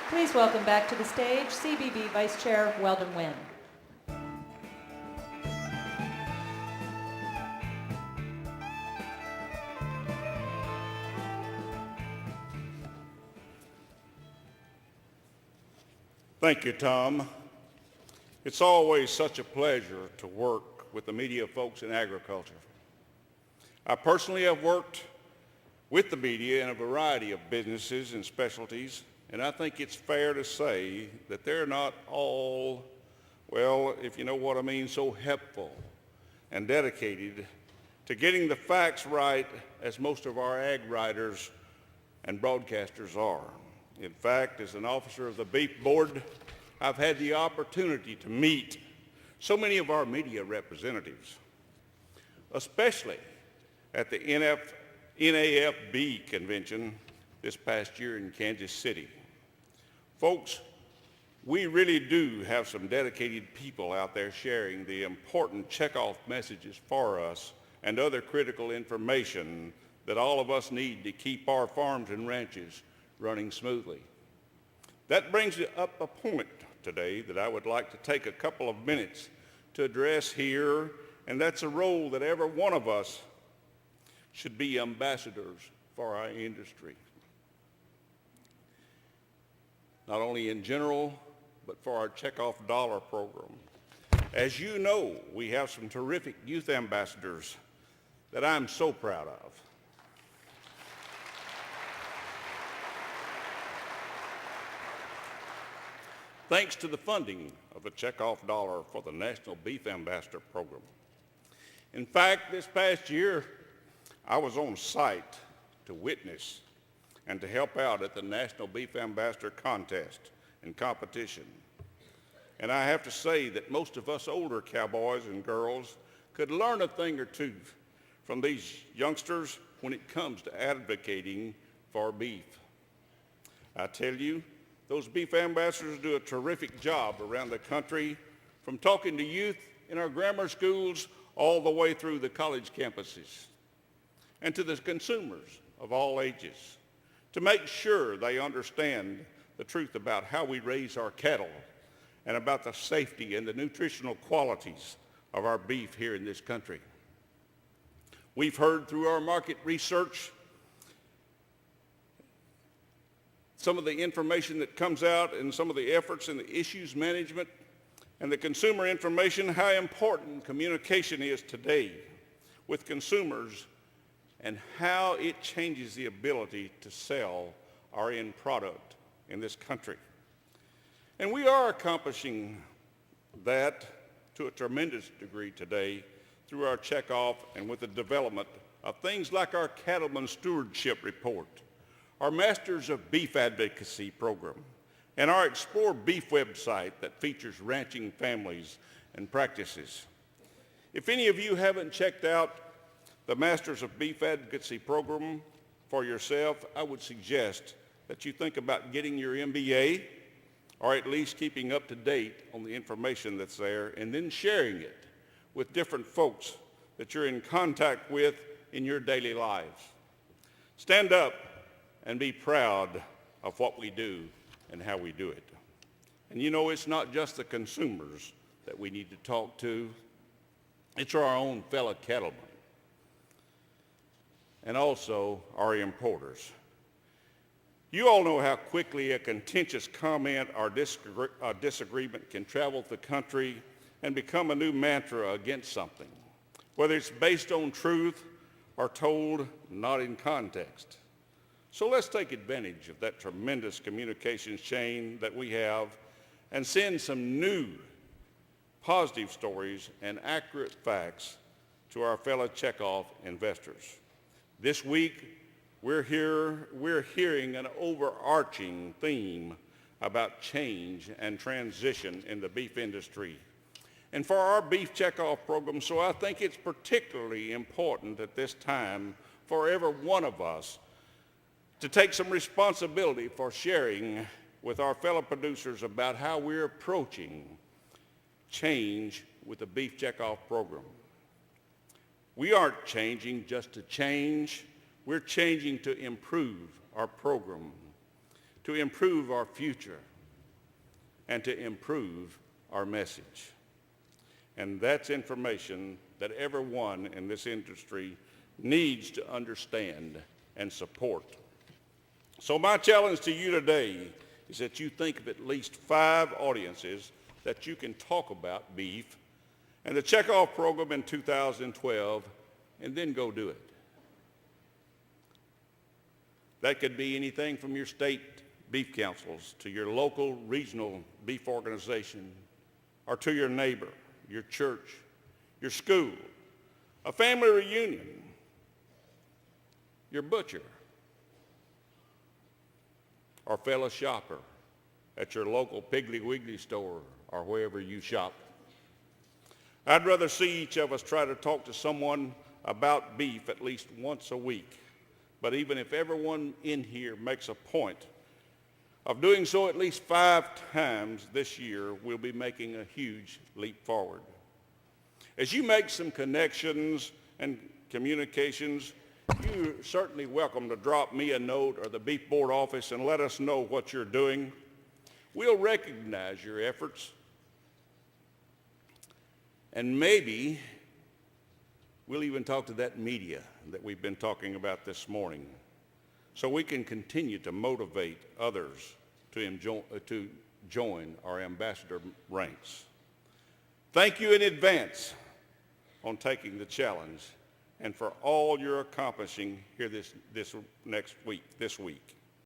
Please welcome back to the stage CBB Vice Chair Weldon Wynn. Thank you, Tom. It's always such a pleasure to work with the media folks in agriculture. I personally have worked with the media in a variety of businesses and specialties, and I think it's fair to say that they're not all, well, if you know what I mean, so helpful and dedicated to getting the facts right as most of our ag writers and broadcasters are. In fact, as an officer of the Beef Board, I've had the opportunity to meet so many of our media representatives, especially at the NAFB convention this past year in Kansas City. Folks, we really do have some dedicated people out there sharing the important checkoff messages for us and other critical information that all of us need to keep our farms and ranches running smoothly. That brings up a point today that I would like to take a couple of minutes to address here, and that's a role that every one of us should be ambassadors for our industry. Not only in general, but for our Checkoff Dollar program. As you know, we have some terrific youth ambassadors that I'm so proud of. Thanks to the funding of the Checkoff Dollar for the National Beef Ambassador Program. In fact, this past year, I was on site to witness and to help out at the National Beef Ambassador Contest and competition. And I have to say that most of us older cowboys and girls could learn a thing or two from these youngsters when it comes to advocating for beef. I tell you, those beef ambassadors do a terrific job around the country, from talking to youth in our grammar schools all the way through the college campuses, and to the consumers of all ages, to make sure they understand the truth about how we raise our cattle and about the safety and the nutritional qualities of our beef here in this country. We've heard through our market research some of the information that comes out and some of the efforts in the issues management and the consumer information, how important communication is today with consumers and how it changes the ability to sell our end product in this country. And we are accomplishing that to a tremendous degree today through our checkoff and with the development of things like our Cattleman Stewardship Report, our Masters of Beef Advocacy program, and our Explore Beef website that features ranching families and practices. If any of you haven't checked out the Masters of Beef Advocacy program for yourself, I would suggest that you think about getting your MBA, or at least keeping up to date on the information that's there, and then sharing it with different folks that you're in contact with in your daily lives. Stand up and be proud of what we do and how we do it. And you know, it's not just the consumers that we need to talk to. It's our own fellow cattlemen and also our importers. You all know how quickly a contentious comment or disagreement can travel the country and become a new mantra against something, whether it's based on truth or told not in context. So let's take advantage of that tremendous communications chain that we have and send some new positive stories and accurate facts to our fellow checkoff investors. This week, we're hearing an overarching theme about change and transition in the beef industry. And for our beef checkoff program, so I think it's particularly important at this time for every one of us to take some responsibility for sharing with our fellow producers about how we're approaching change with the beef checkoff program. We aren't changing just to change. We're changing to improve our program, to improve our future and to improve our message. And that's information that everyone in this industry needs to understand and support. So my challenge to you today is that you think of at least 5 audiences that you can talk about beef and the checkoff program in 2012, and then go do it. That could be anything from your state beef councils to your local regional beef organization, or to your neighbor, your church, your school, a family reunion, your butcher, or fellow shopper at your local Piggly Wiggly store or wherever you shop. I'd rather see each of us try to talk to someone about beef at least once a week. But even if everyone in here makes a point of doing so at least 5 times this year, we'll be making a huge leap forward. As you make some connections and communications, you're certainly welcome to drop me a note or the Beef Board office and let us know what you're doing. We'll recognize your efforts, and maybe we'll even talk to that media that we've been talking about this morning, so we can continue to motivate others to join our ambassador ranks. Thank you in advance on taking the challenge and for all you're accomplishing here this week.